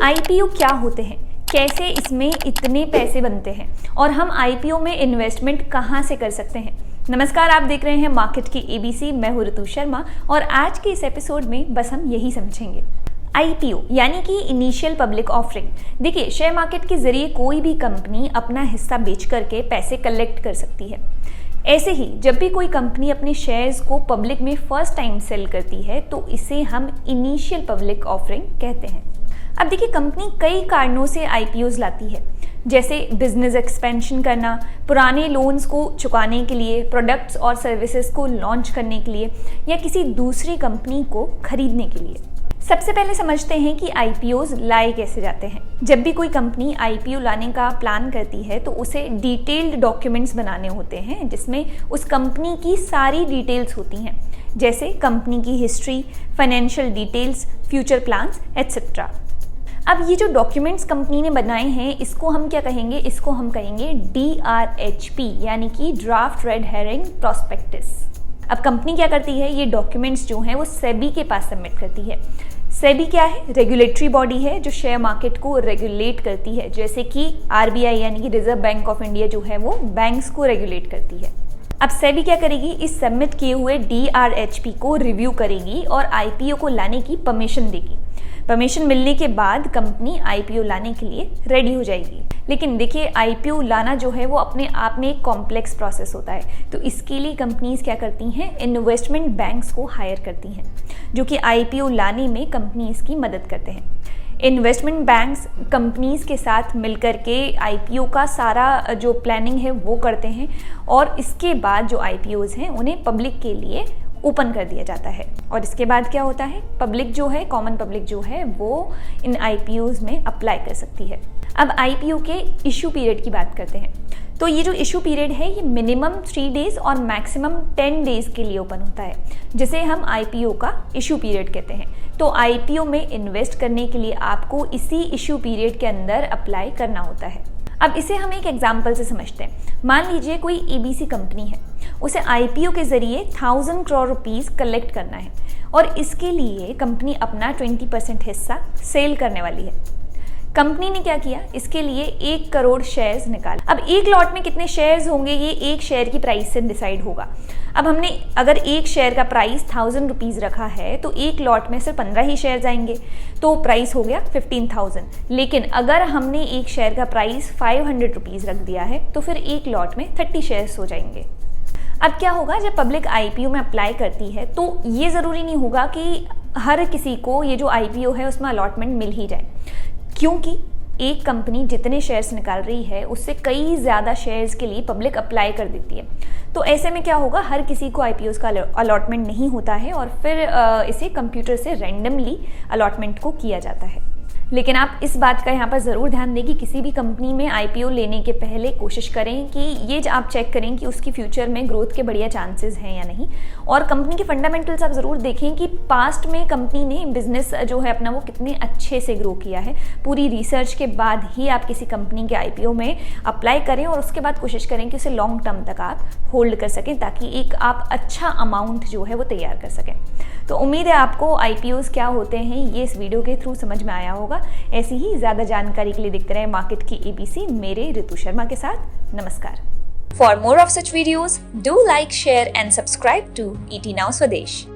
IPO क्या होते हैं, कैसे इसमें इतने पैसे बनते हैं और हम आईपीओ में इन्वेस्टमेंट कहाँ से कर सकते हैं। नमस्कार, आप देख रहे हैं मार्केट की एबीसी। मैं हूं ऋतु शर्मा और आज के इस एपिसोड में बस हम यही समझेंगे। आईपीओ यानी कि इनिशियल पब्लिक ऑफरिंग। देखिए, शेयर मार्केट के जरिए कोई भी कंपनी अपना हिस्सा बेच करके पैसे कलेक्ट कर सकती है। ऐसे ही जब भी कोई कंपनी अपने शेयर्स को पब्लिक में फर्स्ट टाइम सेल करती है तो इसे हम इनिशियल पब्लिक ऑफरिंग कहते हैं। अब देखिए, कंपनी कई कारणों से आईपीओज लाती है, जैसे बिजनेस एक्सपेंशन करना, पुराने लोन्स को चुकाने के लिए, प्रोडक्ट्स और सर्विसेज को लॉन्च करने के लिए या किसी दूसरी कंपनी को खरीदने के लिए। सबसे पहले समझते हैं कि आईपीओज लाए कैसे जाते हैं। जब भी कोई कंपनी आईपीओ लाने का प्लान करती है तो उसे डिटेल्ड डॉक्यूमेंट्स बनाने होते हैं जिसमें उस कंपनी की सारी डिटेल्स होती हैं, जैसे कंपनी की history, financial details, future plans etcetera. अब ये जो डॉक्यूमेंट्स कंपनी ने बनाए हैं इसको हम क्या कहेंगे? इसको हम कहेंगे DRHP यानी कि ड्राफ्ट रेड हेरिंग प्रोस्पेक्टस। अब कंपनी क्या करती है? ये डॉक्यूमेंट्स जो हैं वो सेबी के पास सबमिट करती है। सेबी क्या है? रेगुलेटरी बॉडी है जो शेयर मार्केट को रेगुलेट करती है, जैसे कि RBI यानी कि रिजर्व बैंक ऑफ इंडिया जो है वो बैंक्स को रेगुलेट करती है। अब सेबी क्या करेगी? इस सबमिट किए हुए DRHP को रिव्यू करेगी और आईपीओ को लाने की परमिशन देगी। परमिशन मिलने के बाद कंपनी आईपीओ लाने के लिए रेडी हो जाएगी। लेकिन देखिए, आईपीओ लाना जो है वो अपने आप में एक कॉम्प्लेक्स प्रोसेस होता है, तो इसके लिए कंपनीज क्या करती हैं? इन्वेस्टमेंट बैंक्स को हायर करती हैं जो कि आईपीओ लाने में कंपनीज की मदद करते हैं। इन्वेस्टमेंट बैंक्स कंपनीज के साथ मिलकर के आईपीओ का सारा जो प्लानिंग है वो करते हैं और इसके बाद जो आईपीओज हैं उन्हें पब्लिक के लिए ओपन कर दिया जाता है। और इसके बाद क्या होता है? पब्लिक जो है, कॉमन पब्लिक जो है वो इन आईपीओज में अप्लाई कर सकती है। अब आईपीओ के इशू पीरियड की बात करते हैं। तो ये जो इशू पीरियड है ये मिनिमम 3 डेज और मैक्सिमम 10 डेज के लिए ओपन होता है, जिसे हम आईपीओ का इशू पीरियड कहते हैं। तो आईपीओ में इन्वेस्ट करने के लिए आपको इसी इशू पीरियड के अंदर अप्लाई करना होता है। अब इसे हम एक एग्जाम्पल से समझते हैं। मान लीजिए कोई एबीसी कंपनी है, उसे आईपीओ के जरिए 1000 करोड़ रुपीस कलेक्ट करना है और इसके लिए कंपनी अपना 20% हिस्सा सेल करने वाली है। कंपनी ने क्या किया? इसके लिए 1 करोड़ शेयर्स निकाले। अब एक लॉट में कितने शेयर्स होंगे ये एक शेयर की प्राइस से डिसाइड होगा। अब हमने अगर एक शेयर का प्राइस 1000 रुपीज़ रखा है तो एक लॉट में सिर्फ 15 ही शेयर्स आएंगे, तो प्राइस हो गया 15,000। लेकिन अगर हमने एक शेयर का प्राइस 500 रुपीज़ रख दिया है तो फिर एक लॉट में 30 शेयर्स हो जाएंगे। अब क्या होगा? जब पब्लिक आईपीओ में अप्लाई करती है तो ये ज़रूरी नहीं होगा कि हर किसी को ये जो आईपीओ है उसमें अलॉटमेंट मिल ही जाए, क्योंकि एक कंपनी जितने शेयर्स निकाल रही है उससे कई ज़्यादा शेयर्स के लिए पब्लिक अप्लाई कर देती है। तो ऐसे में क्या होगा? हर किसी को आईपीओज का अलॉटमेंट नहीं होता है और फिर इसे कंप्यूटर से रैंडमली अलॉटमेंट को किया जाता है। लेकिन आप इस बात का यहाँ पर ज़रूर ध्यान दें कि किसी भी कंपनी में आईपीओ लेने के पहले कोशिश करें कि ये आप चेक करें कि उसकी फ्यूचर में ग्रोथ के बढ़िया चांसेस हैं या नहीं। और कंपनी के फंडामेंटल्स आप ज़रूर देखें कि पास्ट में कंपनी ने बिजनेस जो है अपना वो कितने अच्छे से ग्रो किया है। पूरी रिसर्च के बाद ही आप किसी कंपनी के आईपीओ में अप्लाई करें और उसके बाद कोशिश करें कि उसे लॉन्ग टर्म तक आप होल्ड कर सकें, ताकि एक आप अच्छा अमाउंट जो है वो तैयार कर सकें। तो उम्मीद है आपको आईपीओज क्या होते हैं ये इस वीडियो के थ्रू समझ में आया होगा। ऐसी ही ज़्यादा जानकारी के लिए देखते रहे मार्केट की एबीसी मेरे ऋतु शर्मा के साथ। नमस्कार। For more of such videos do like, share and subscribe to ET Now Swadesh।